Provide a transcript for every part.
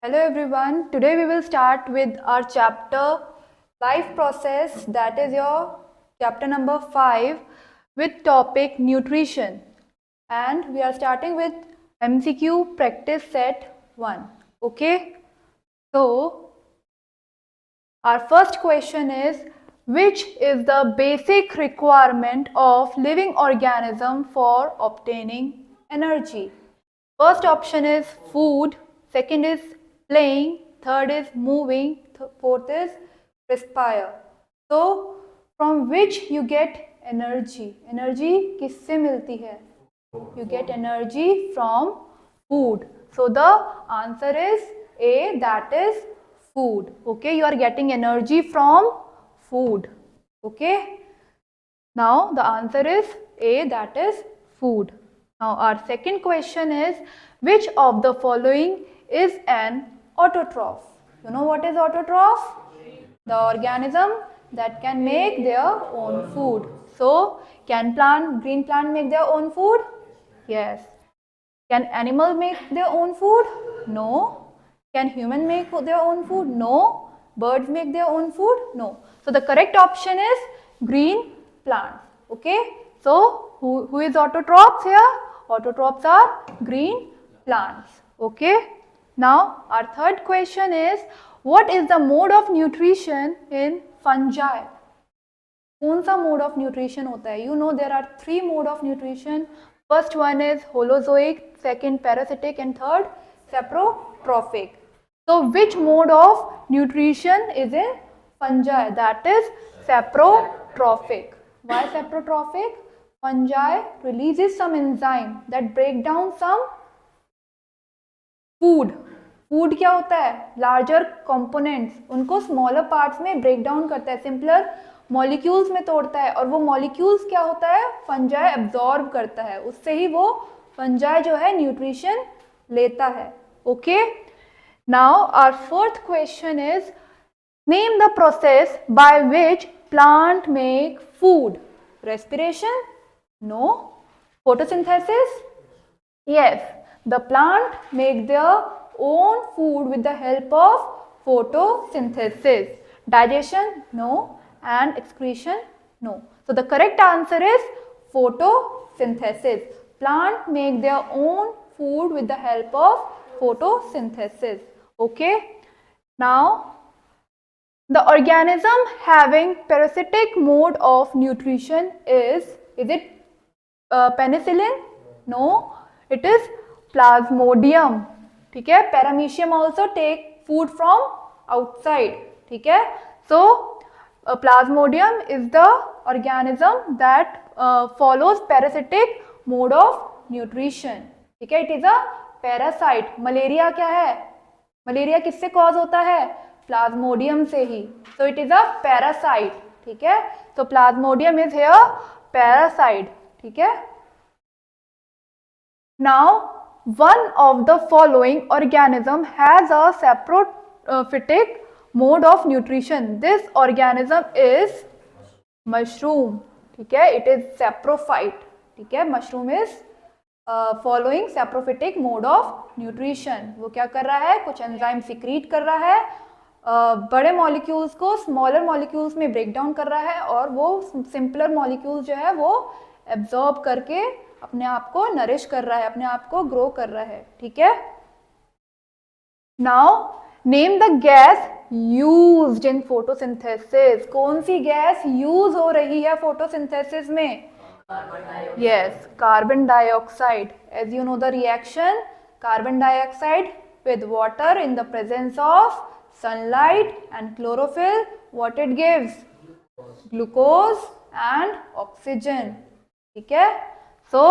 Hello everyone. Today we will start with our chapter life process, that is your chapter number 5 with topic nutrition, and we are starting with MCQ practice set 1. Okay, so our first question is, which is the basic requirement of living organism for obtaining energy? First option is food, second is playing, third is moving, fourth is respire. So from which you get energy? Energy किससे मिलती है? You get energy from food. So the answer is A, that is food. Okay, you are getting energy from food. Okay, now the answer is A, that is food. Now our second question is, which of the following is an autotroph? You know what is autotroph? The organism that can make their own food. So can green plant make their own food? Yes. Can animal make their own food? No. Can human make their own food? No. Birds make their own food? No. So the correct option is green plants. Okay. So who is autotrophs here? Autotrophs are green plants. Okay. Now our third question is, what is the mode of nutrition in fungi? कौन सा mode of nutrition होता है? You know there are 3 mode of nutrition. First one is holozoic, second parasitic and third saprotrophic. So which mode of nutrition is in fungi? That is saprotrophic. Why saprotrophic? Fungi releases some enzyme that break down some food. Food क्या होता है? Larger components, उनको smaller parts में break down करता है, simpler molecules में तोड़ता है, और वो मॉलिक्यूल्स क्या होता है? फंजाई एब्जॉर्ब करता है, उससे ही वो फंजाई जो है न्यूट्रिशन लेता है. Okay, now our fourth question is, name the process by which plant make food. Respiration? No. Photosynthesis? Yes, the plant make their own food with the help of photosynthesis. Digestion? No. And excretion? No. So the correct answer is photosynthesis. Plant make their own food with the help of photosynthesis. Okay. Now the organism having parasitic mode of nutrition is it penicillin? No. It is Plasmodium. ठीक है. Paramecium also take food from outside. ठीक है. So Plasmodium is the organism that follows parasitic mode of nutrition. ठीक है. It is a parasite. Malaria क्या है? Malaria किससे cause होता है? प्लाज्मोडियम से ही. So it is a parasite. ठीक है. तो प्लाज्मोडियम इज हियर पैरासाइट. ठीक है. Now one of the following organism has a saprophytic mode of nutrition. This organism is mushroom. ठीक है. It is saprophyte. ठीक है. Mushroom is following saprophytic mode of nutrition. वो क्या कर रहा है? कुछ एंजाइम सिक्रीट कर रहा है, बड़े मॉलिक्यूल्स को स्मॉलर मॉलिक्यूल्स में ब्रेक डाउन कर रहा है, और वो सिंपलर मॉलिक्यूल्स जो है वो एब्जॉर्ब करके अपने आप को नरिश कर रहा है, अपने आप को ग्रो कर रहा है. ठीक है. Now name the gas used in photosynthesis. कौन सी गैस यूज हो रही है फोटोसिंथेसिस में? Yes, carbon dioxide. As you know the reaction carbon dioxide with water in the presence of sunlight and chlorophyll, what it gives? Glucose and oxygen. ठीक है. सो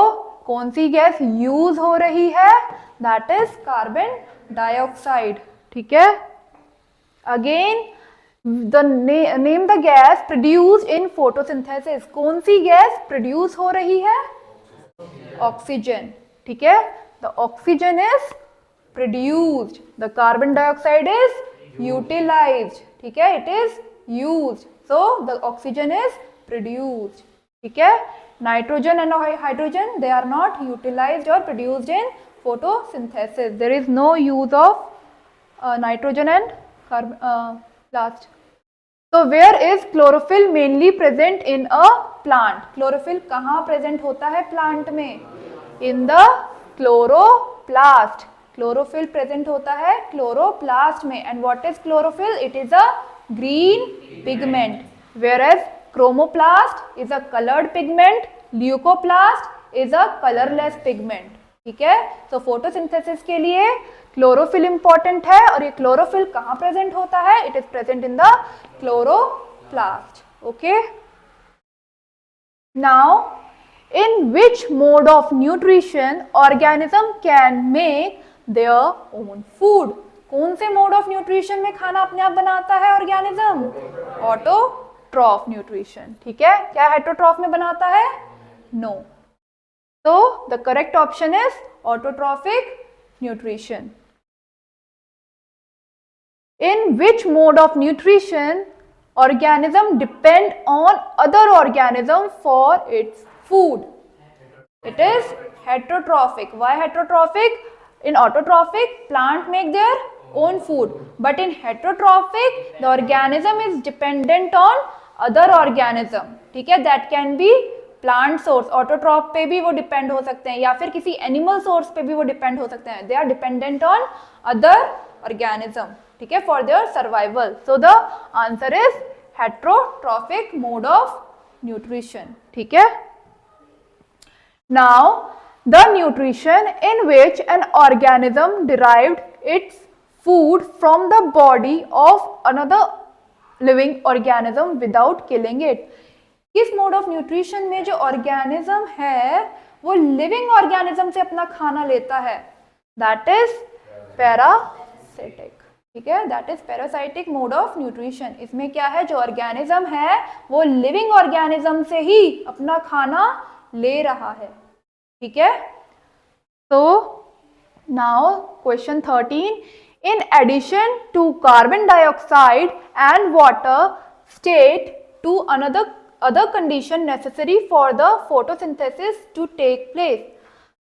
कौन सी गैस यूज हो रही है? That is carbon dioxide. ठीक है. Again the name the gas produced in photosynthesis. कौन सी गैस प्रोड्यूस हो रही है? ऑक्सीजन. ठीक है. The oxygen is produced, the carbon dioxide is utilized. ठीक है. It is used, so the oxygen is produced. ठीक है. Nitrogen and hydrogen, they are not utilized or produced in photosynthesis. There is no use of nitrogen and carbon last. So where is chlorophyll mainly present in a plant? Chlorophyll कहाँ present होता है plant में? In the chloroplast. Chlorophyll present होता है chloroplast में. And what is chlorophyll? It is a green pigment. Whereas chromoplast is a colored pigment. Leucoplast is a colorless pigment. ठीक है. So photosynthesis के लिए क्लोरोफिल इंपॉर्टेंट है और ये क्लोरोफिल कहाँ प्रेजेंट होता है? It is present in the chloroplast. Okay. Now in which mode of nutrition organism can make their own food? कौन से मोड ऑफ न्यूट्रिशन में खाना अपने आप बनाता है ऑर्गेनिज्म? Autotroph nutrition. ठीक है. क्या हेटरोट्रॉफ में बनाता है? नो. तो the correct option is autotrophic nutrition. In which mode of nutrition organism depend on other organism for its food? It is heterotrophic. Why heterotrophic? In autotrophic, plant make their own food, but in heterotrophic, the organism is dependent on other organism. ठीक है. That can be plant source. Autotroph पे भी वो depend हो सकते हैं या फिर किसी animal source पे भी वो depend हो सकते हैं. They are dependent on other organism. ठीक है. For their survival. So the answer is heterotrophic mode of nutrition. ठीक है. Now the nutrition in which an organism derived its food from the body of another living organism without killing it. किस mode of nutrition में जो organism है वो living organism से अपना खाना लेता है? That is parasitic. ठीक है. That is parasitic mode of nutrition. इसमें क्या है? जो ऑर्गेनिज्म है वो लिविंग ऑर्गेनिज्म से ही अपना खाना ले रहा है. ठीक है. तो now question 13. In addition to carbon dioxide and water state to other condition necessary for the photosynthesis to take place.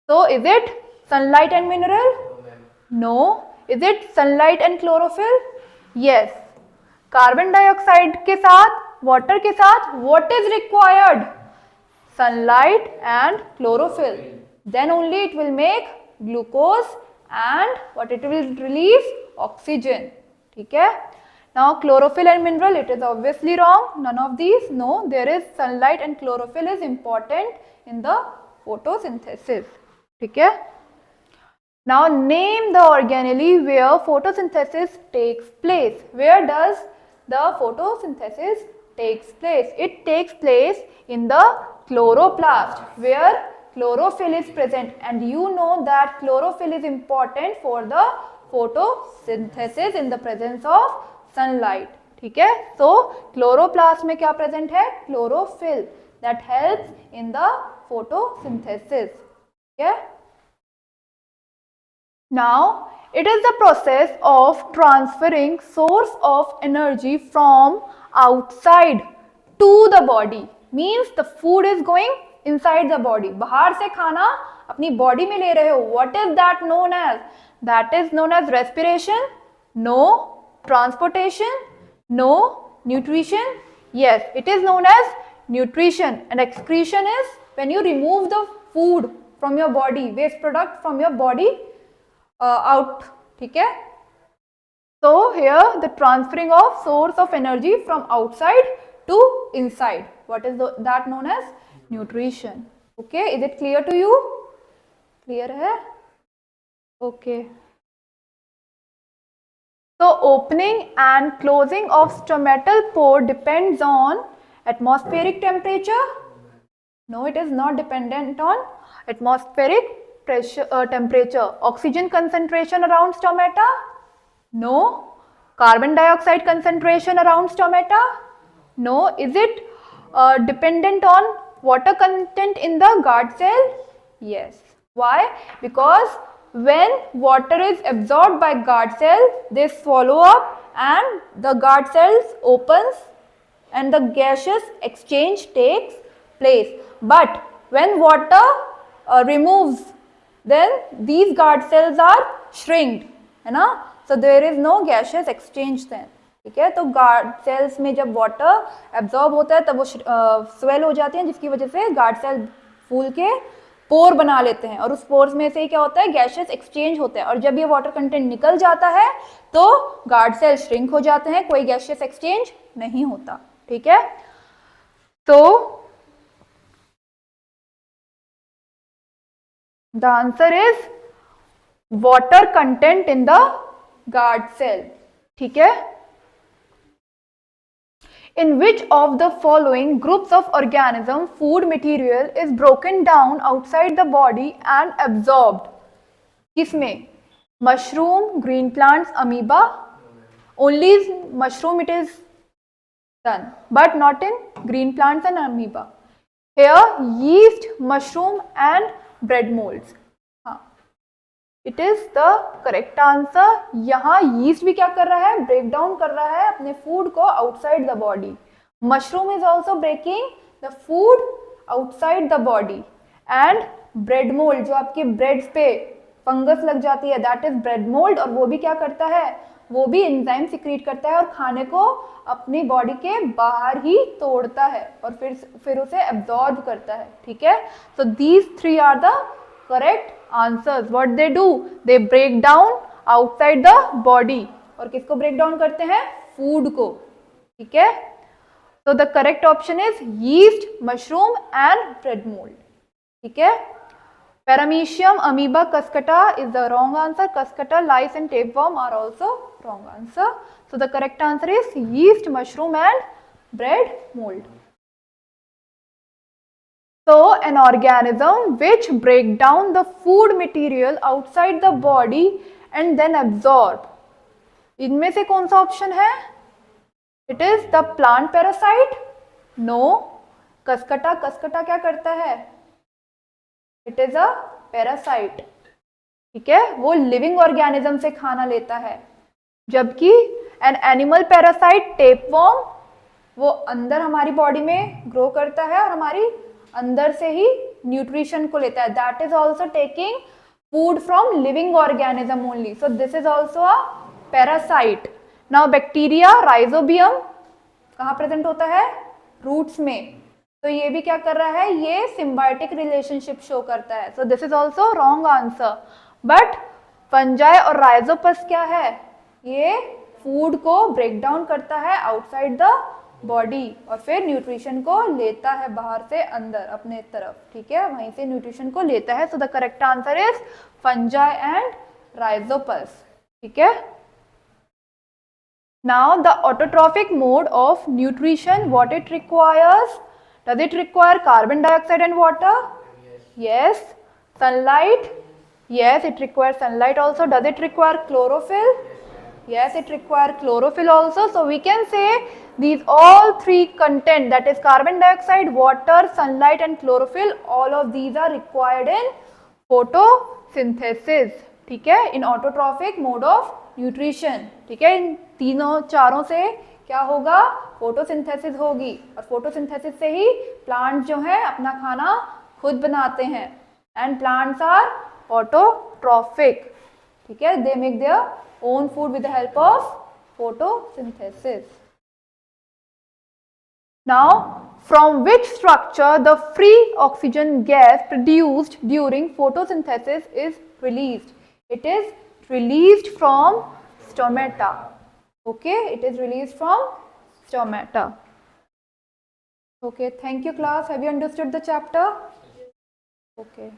So is it sunlight and mineral? No. Is it sunlight and chlorophyll? Yes. Carbon dioxide के साथ, water के साथ what is required? Sunlight and chlorophyll. Then only it will make glucose and what it will release? Oxygen. ठीक है. Now chlorophyll and mineral, it is obviously wrong. None of these. No, there is sunlight and chlorophyll is important in the photosynthesis. ठीक है. Now name the organelle where photosynthesis takes place. Where does the photosynthesis takes place? It takes place in the chloroplast where chlorophyll is present, and you know that chlorophyll is important for the photosynthesis in the presence of sunlight. ठीक है. So chloroplast में क्या present है? Chlorophyll that helps in the photosynthesis. ठीक है. Now it is the process of transferring source of energy from outside to the body. Means the food is going inside the body. बाहर से खाना अपनी body में ले रहे हो. What is that known as? That is known as respiration? No. Transportation? No. Nutrition? Yes, it is known as nutrition. And excretion is when you remove the food from your body, waste product from your body out. ठीक है. So here the transferring of source of energy from outside to inside. What is that known as? Nutrition. Okay, is it clear to you? Clear है? Okay. So opening and closing of stomatal pore depends on atmospheric temperature? No, it is not dependent on atmospheric pressure, temperature. Oxygen concentration around stomata? No. Carbon dioxide concentration around stomata? No. Is it dependent on water content in the guard cell? Yes. Why? Because when water is absorbed by guard cell, they swallow up and the guard cells opens and the gaseous exchange takes place. But when water removes, then these guard cells are shrinked, है ना? so there is no gaseous exchange then. ठीक है, तो guard cells में जब water absorb होता है तब वो स्वेल हो जाते हैं, जिसकी वजह से गार्ड सेल फूल के पोर बना लेते हैं और उस पोर्स में से ही क्या होता है, गैसेस एक्सचेंज होता है। और जब ये वाटर कंटेंट निकल जाता है तो गार्ड सेल श्रिंक हो जाते हैं, कोई गैसेस एक्सचेंज नहीं होता। ठीक है, तो the answer is water content in the guard cell. ठीक है, in which of the following groups of organism food material is broken down outside the body and absorbed? किसमें? mushroom, green plants, amoeba? only mushroom it is done, but not in green plants and amoeba. Here yeast, mushroom and bread molds. It is the correct answer. यहाँ yeast भी क्या कर रहा है, break down कर रहा है अपने फूड को outside the body. Mushroom is also breaking the food outside the body. And bread mould, जो आपके ब्रेड्स पे फंगस लग जाती है, दैट इज ब्रेड मोल्ड। और वो भी क्या करता है, वो भी एंजाइम सिक्रीट करता है और खाने को अपनी बॉडी के बाहर ही तोड़ता है और फिर उसे एब्जॉर्ब करता है। ठीक है, so these three are the correct answers. What they do, they break down outside the body. और किसको break down करते हैं, food को। ठीक है, so the correct option is yeast, mushroom and bread mold. ठीक है, paramecium, amoeba, cuscuta is the wrong answer. Cuscuta, lice and tapeworm are also wrong answer. So the correct answer is yeast, mushroom and bread mold. So an organism which break down the food material outside the body and then absorb. इनमें से कौन सा option है? It is the plant parasite? No. Cuscuta, Cuscuta क्या करता है? It is a parasite. ठीक है, वो लिविंग ऑर्गेनिज्म से खाना लेता है। जबकि एन एनिमल पैरासाइट टेपवर्म, वो अंदर हमारी बॉडी में ग्रो करता है और हमारी अंदर से ही न्यूट्रिशन को लेता है। That is also taking food from living organism only, so this is also a parasite. Now bacteria, rhizobium कहाँ प्रेजेंट होता है, रूट्स में, तो ये भी क्या कर रहा है, ये सिम्बायोटिक रिलेशनशिप शो करता है। So this is also wrong answer. But fungi और राइजोपस क्या है, ये फूड को ब्रेक डाउन करता है आउटसाइड द बॉडी और फिर न्यूट्रिशन को लेता है बाहर से अंदर अपने तरफ। ठीक है, वहीं से न्यूट्रिशन को लेता है। So the correct answer is fungi and Rhizopus. ठीक है, now the autotrophic mode of nutrition, what it requires, does it require carbon dioxide and water? Yes. Sunlight? yes, it requires sunlight also. Does it require chlorophyll? Yes, it requires chlorophyll also. So we can say these all three content, that is carbon dioxide, water, sunlight and chlorophyll, all of these are required in photosynthesis. ठीक है, in autotrophic mode of nutrition. ठीक है, इन तीनों चारों से क्या होगा, photosynthesis होगी और फोटोसिंथेसिस से ही प्लांट्स जो है अपना खाना खुद बनाते हैं। And plants are autotrophic. ठीक है, they make their own food with the help of photosynthesis. Now, from which structure the free oxygen gas produced during photosynthesis is released? It is released from stomata. Okay, it is released from stomata. Okay, thank you class. Have you understood the chapter? Okay.